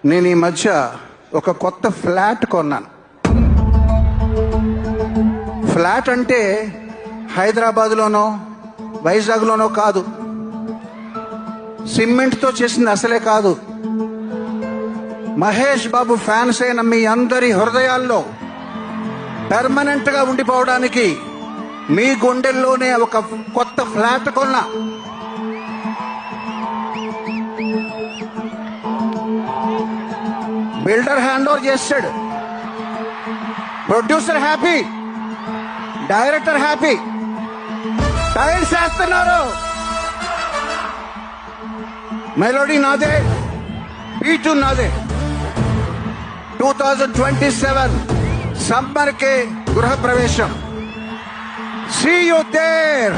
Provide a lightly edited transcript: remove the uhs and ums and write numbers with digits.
నేను ఈ మధ్య ఒక కొత్త ఫ్లాట్ కొన్నాను. ఫ్లాట్ అంటే హైదరాబాద్లోనో వైజాగ్లోనో కాదు, సిమెంట్తో చేసింది అసలే కాదు. మహేష్ బాబు ఫ్యాన్స్ అయిన మీ అందరి హృదయాల్లో పెర్మనెంట్గా ఉండిపోవడానికి మీ గుండెల్లోనే ఒక కొత్త ఫ్లాట్ కొన్నా. బిల్డర్ హ్యాండ్ ఓవర్ చేస్తాడు, producer happy, director happy, tiles వేస్తున్నారు, మెలోడీ నాదే, బీటు నాదే. 2027 సమ్మర్ కే గృహ ప్రవేశం. See you there.